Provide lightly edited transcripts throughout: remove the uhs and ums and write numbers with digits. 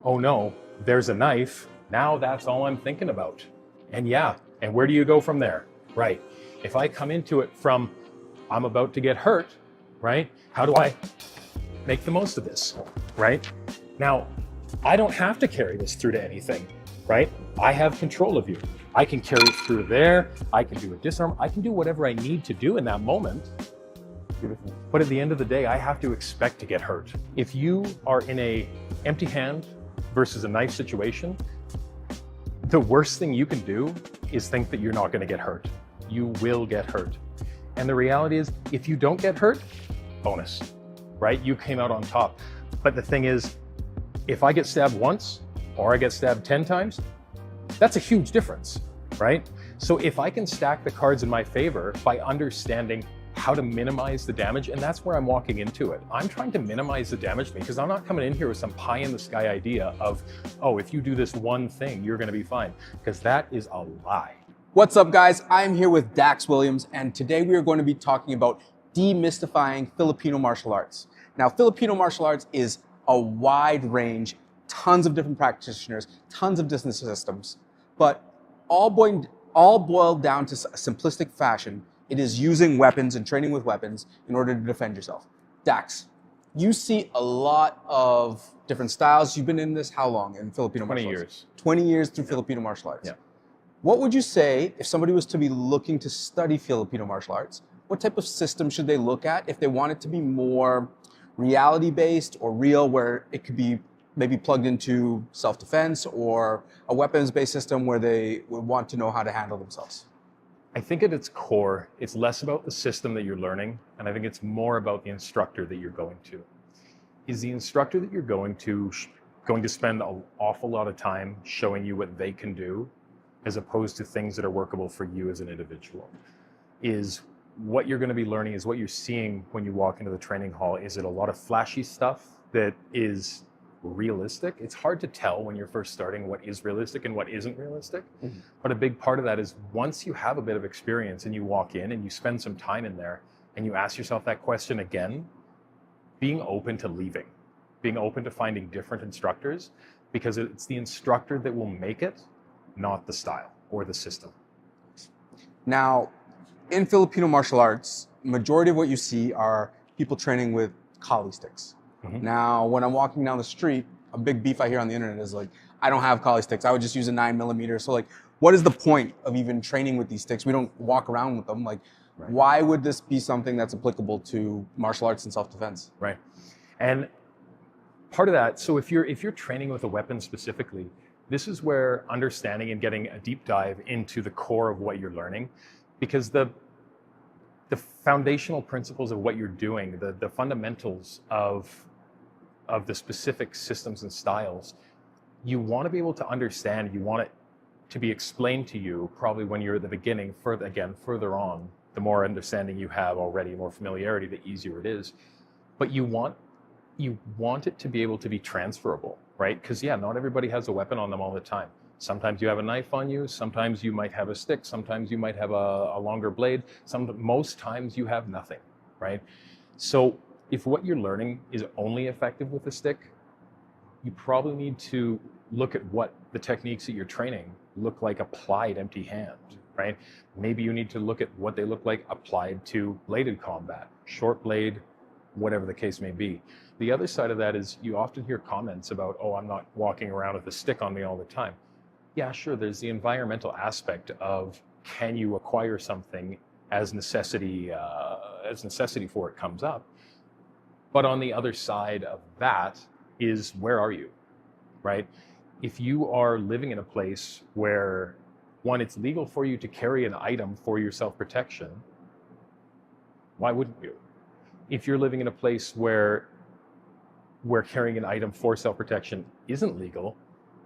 oh no, there's a knife. Now that's all I'm thinking about. And yeah, and where do you go from there? Right. If I come into it from, I'm about to get hurt, right? How do I make the most of this, right? Now, I don't have to carry this through to anything, right? I have control of you. I can carry it through there. I can do a disarm. I can do whatever I need to do in that moment. Beautiful. But at the end of the day, I have to expect to get hurt. If you are in a empty hand versus a knife situation, the worst thing you can do is think that you're not going to get hurt. You will get hurt. And the reality is, if you don't get hurt, bonus, right? You came out on top. But the thing is, if I get stabbed once or I get stabbed 10 times, that's a huge difference, right? So if I can stack the cards in my favor by understanding how to minimize the damage, and that's where I'm walking into it. I'm trying to minimize the damage to me because I'm not coming in here with some pie in the sky idea of, oh, if you do this one thing, you're gonna be fine, because that is a lie. What's up, guys? I'm here with Dax Williams, and today we are going to be talking about demystifying Filipino martial arts. Now, Filipino martial arts is a wide range, tons of different practitioners, tons of different systems, but all boiled down to a simplistic fashion. It is using weapons and training with weapons in order to defend yourself. Dax, you see a lot of different styles. You've been in this how long in Filipino martial arts? 20 years through Filipino martial arts. Yeah. What would you say if somebody was to be looking to study Filipino martial arts? What type of system should they look at if they want it to be more reality-based or real, where it could be maybe plugged into self-defense, or a weapons-based system where they would want to know how to handle themselves? I think at its core, it's less about the system that you're learning, and I think it's more about the instructor that you're going to. Is the instructor that you're going to spend an awful lot of time showing you what they can do, as opposed to things that are workable for you as an individual? Is what you're going to be learning, is what you're seeing when you walk into the training hall, is it a lot of flashy stuff that is realistic? It's hard to tell when you're first starting what is realistic and what isn't realistic. Mm-hmm. But a big part of that is once you have a bit of experience and you walk in and you spend some time in there and you ask yourself that question again, being open to leaving, being open to finding different instructors, because it's the instructor that will make it, not the style or the system. Now, in Filipino martial arts, majority of what you see are people training with kali sticks. Mm-hmm. Now, when I'm walking down the street, a big beef I hear on the internet is like, I don't have kali sticks. I would just use a 9mm. So like, what is the point of even training with these sticks? We don't walk around with them. Like, right. Why would this be something that's applicable to martial arts and self-defense? Right. And part of that, so if you're training with a weapon specifically, this is where understanding and getting a deep dive into the core of what you're learning, because the foundational principles of what you're doing, the fundamentals of the specific systems and styles, you want to be able to understand, you want it to be explained to you probably when you're at the beginning. Further on, the more understanding you have already, more familiarity, the easier it is. But you want it to be able to be transferable, right? Because yeah, not everybody has a weapon on them all the time. Sometimes you have a knife on you, sometimes you might have a stick, sometimes you might have a longer blade, most times you have nothing, right? So if what you're learning is only effective with a stick, you probably need to look at what the techniques that you're training look like applied empty hand, right? Maybe you need to look at what they look like applied to bladed combat, short blade, whatever the case may be. The other side of that is you often hear comments about, oh, I'm not walking around with a stick on me all the time. Yeah, sure, there's the environmental aspect of, can you acquire something as necessity for it comes up? But on the other side of that is, where are you, right? If you are living in a place where, one, it's legal for you to carry an item for your self-protection, why wouldn't you? If you're living in a place where carrying an item for self-protection isn't legal,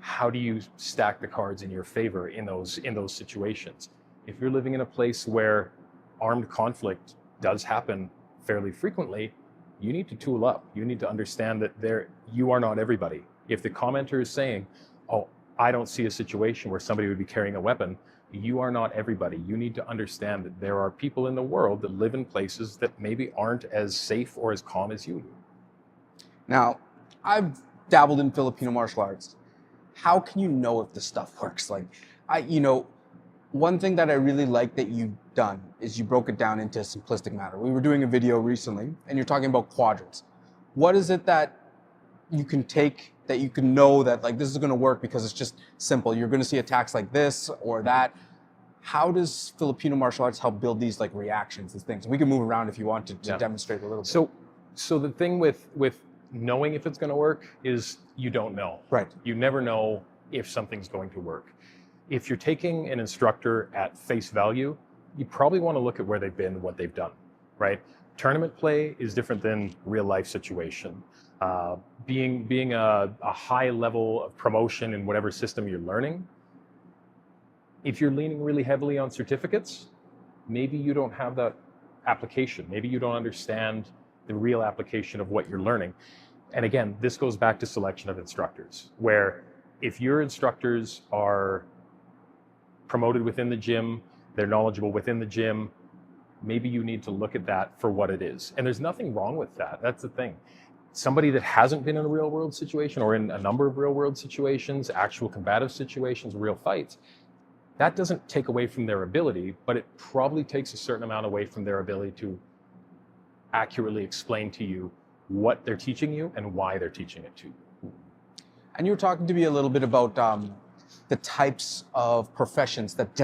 how do you stack the cards in your favor in those situations? If you're living in a place where armed conflict does happen fairly frequently, you need to tool up. You need to understand that you are not everybody. If the commenter is saying, oh, I don't see a situation where somebody would be carrying a weapon, you are not everybody. You need to understand that there are people in the world that live in places that maybe aren't as safe or as calm as you do. Now, I've dabbled in Filipino martial arts. How can you know if this stuff works? Like, one thing that I really like that you've done is you broke it down into a simplistic matter. We were doing a video recently, and you're talking about quadrants. What is it that you can take, that you can know that like this is going to work because it's just simple? You're going to see attacks like this or that. How does Filipino martial arts help build these like reactions, these things? We can move around if you want to demonstrate a little bit. So the thing with knowing if it's going to work is you don't know. Right. You never know if something's going to work. If you're taking an instructor at face value, you probably want to look at where they've been, what they've done, right? Tournament play is different than real life situation. Being a high level of promotion in whatever system you're learning, if you're leaning really heavily on certificates, maybe you don't have that application. Maybe you don't understand the real application of what you're learning. And again, this goes back to selection of instructors, where if your instructors are promoted within the gym, they're knowledgeable within the gym, maybe you need to look at that for what it is. And there's nothing wrong with that. That's the thing. Somebody that hasn't been in a real world situation or in a number of real world situations, actual combative situations, real fights, that doesn't take away from their ability, but it probably takes a certain amount away from their ability to accurately explain to you what they're teaching you and why they're teaching it to you. And you were talking to me a little bit about the types of professions that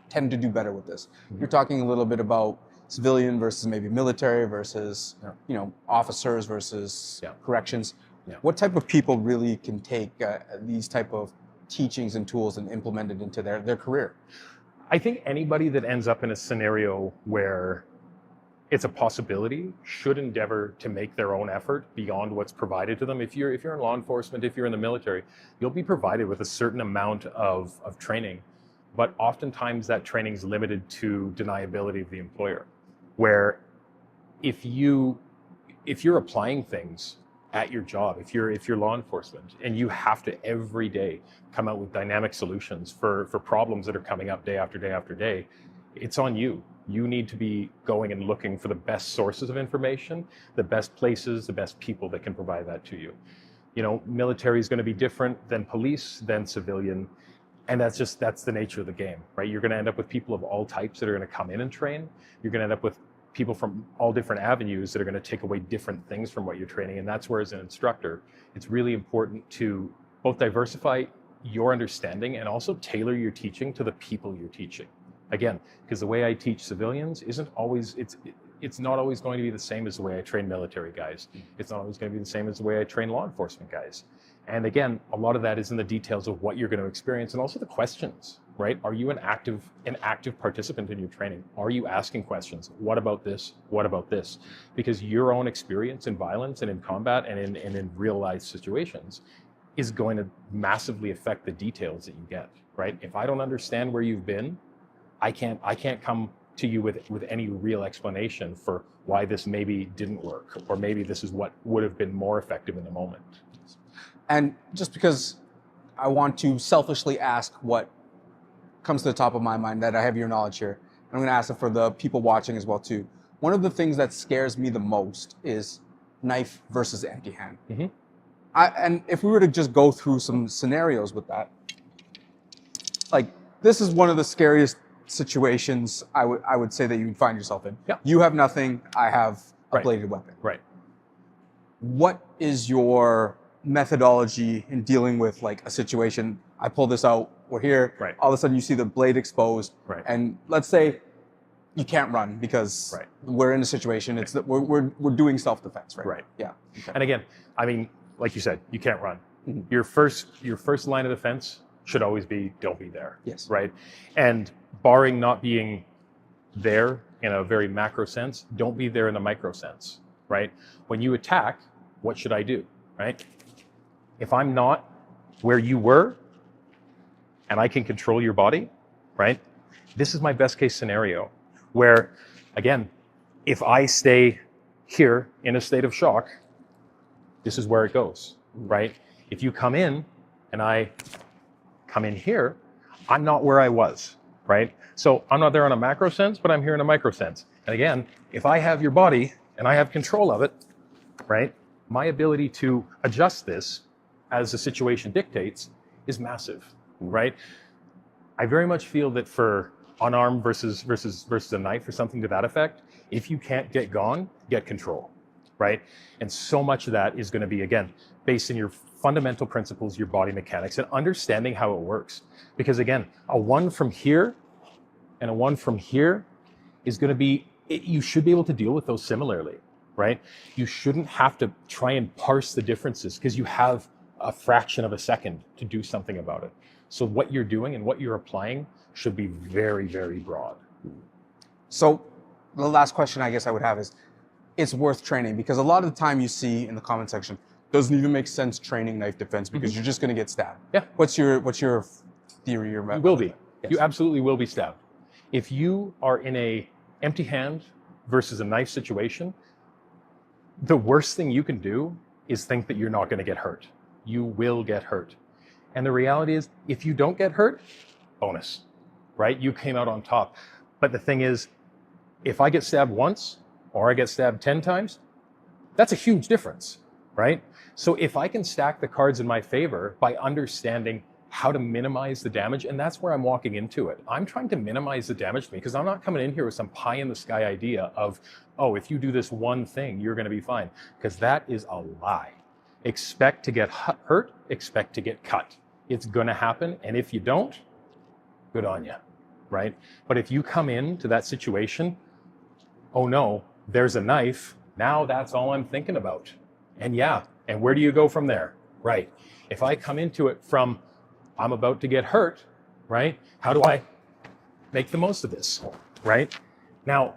tend to do better with this. Mm-hmm. You're talking a little bit about civilian versus maybe military versus officers versus corrections. Yeah. What type of people really can take these type of teachings and tools and implement it into their career? I think anybody that ends up in a scenario where it's a possibility should endeavor to make their own effort beyond what's provided to them. If you're in law enforcement, if you're in the military, you'll be provided with a certain amount of training, but oftentimes that training is limited to deniability of the employer, where if you're applying things at your job, if you're law enforcement and you have to every day come out with dynamic solutions for problems that are coming up day after day after day, it's on you. You need to be going and looking for the best sources of information, the best places, the best people that can provide that to you. Military is going to be different than police, than civilian. And that's the nature of the game, right? You're going to end up with people of all types that are going to come in and train. You're going to end up with people from all different avenues that are going to take away different things from what you're training. And that's where, as an instructor, it's really important to both diversify your understanding and also tailor your teaching to the people you're teaching. Again, because the way I teach civilians isn't always, it's not always going to be the same as the way I train military guys. It's not always going to be the same as the way I train law enforcement guys. And again, a lot of that is in the details of what you're going to experience and also the questions, right? Are you an active participant in your training? Are you asking questions? What about this? What about this? Because your own experience in violence and in combat and in real life situations is going to massively affect the details that you get, right? If I don't understand where you've been, I can't come to you with any real explanation for why this maybe didn't work, or maybe this is what would have been more effective in the moment. And just because I want to selfishly ask what comes to the top of my mind, that I have your knowledge here, I'm going to ask it for the people watching as well too. One of the things that scares me the most is knife versus empty hand. Mm-hmm. And if we were to just go through some scenarios with that, like this is one of the scariest situations I would say that you would find yourself in. Yeah. You have nothing, I have a bladed weapon. Right. What is your methodology in dealing with like a situation? I pull this out, we're here, right. All of a sudden you see the blade exposed, right. And let's say you can't run because we're in a situation, it's that we're doing self-defense, right? Right. Yeah. Okay. And again, I mean, like you said, you can't run. Mm-hmm. Your first line of defense should always be, don't be there. Yes. Right. And barring not being there in a very macro sense, don't be there in a micro sense, right? When you attack, what should I do, right? If I'm not where you were and I can control your body, right? This is my best case scenario where, again, if I stay here in a state of shock, this is where it goes, right? If you come in and I come in here, I'm not where I was, right? So I'm not there in a macro sense, but I'm here in a micro sense. And again, if I have your body and I have control of it, right? My ability to adjust this as the situation dictates is massive, right? I very much feel that for unarmed versus a knife or something to that effect, if you can't get gone, get control, right? And so much of that is going to be, again, based in your fundamental principles, your body mechanics, and understanding how it works. Because again, a one from here and a one from here is going to be, you should be able to deal with those similarly, right? You shouldn't have to try and parse the differences because you have a fraction of a second to do something about it. So what you're doing and what you're applying should be very, very broad. So the last question I guess I would have is, it's worth training, because a lot of the time you see in the comment section, doesn't even make sense training knife defense because you're just going to get stabbed. Yeah. What's your theory? You will be. Yes. You absolutely will be stabbed. If you are in a empty hand versus a knife situation, the worst thing you can do is think that you're not going to get hurt. You will get hurt. And the reality is, if you don't get hurt, bonus, right? You came out on top. But the thing is, if I get stabbed once or I get stabbed 10 times, that's a huge difference, right? So if I can stack the cards in my favor by understanding how to minimize the damage, and that's where I'm walking into it. I'm trying to minimize the damage to me because I'm not coming in here with some pie in the sky idea of, oh, if you do this one thing, you're going to be fine. Because that is a lie. Expect to get hurt, expect to get cut. It's going to happen. And if you don't, good on you, right? But if you come into that situation, oh no, there's a knife. Now that's all I'm thinking about. And yeah, and where do you go from there? Right. If I come into it from, I'm about to get hurt, right? How do I make the most of this, right? Now,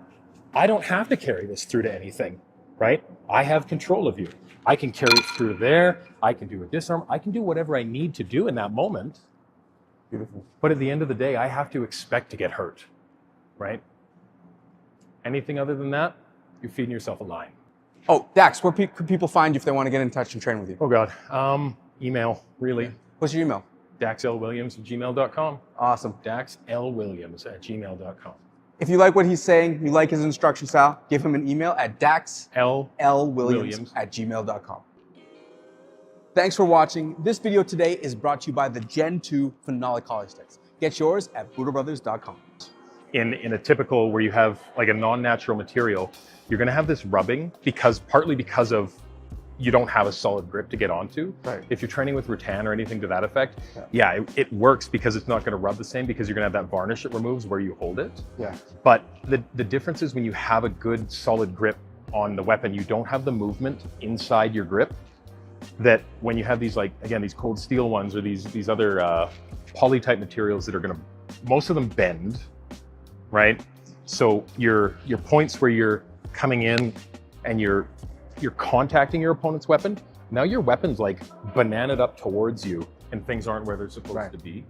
I don't have to carry this through to anything, right? I have control of you. I can carry it through there. I can do a disarm. I can do whatever I need to do in that moment. Beautiful. But at the end of the day, I have to expect to get hurt, right? Anything other than that, you're feeding yourself a lie. Oh, Dax, where could people find you if they want to get in touch and train with you? Oh God, email, really. What's your email? DaxLWilliams@gmail.com. Awesome. DaxLWilliams@gmail.com. If you like what he's saying, you like his instruction style, give him an email at daxlwilliams@gmail.com. Thanks for watching. This video today is brought to you by the Gen 2 phenolic collar sticks. Get yours at BuddhaBrothers.com. In a typical where you have like a non-natural material, you're going to have this rubbing partly because of you don't have a solid grip to get onto. Right. If you're training with rattan or anything to that effect, it works because it's not going to rub the same because you're going to have that varnish it removes where you hold it. Yeah. But the difference is when you have a good solid grip on the weapon, you don't have the movement inside your grip that when you have these, like, again, these cold steel ones or these other poly type materials that are going to, most of them bend, right? So your points where you're coming in and you're contacting your opponent's weapon, now your weapon's like bananaed up towards you and things aren't where they're supposed to be.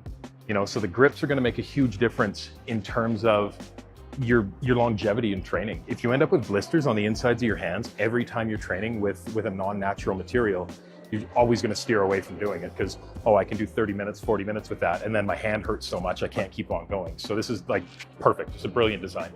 You know, so the grips are going to make a huge difference in terms of your longevity in training. If you end up with blisters on the insides of your hands every time you're training with a non-natural material, you're always going to steer away from doing it because, oh, I can do 30 minutes, 40 minutes with that, and then my hand hurts so much I can't keep on going. So this is like perfect. It's a brilliant design.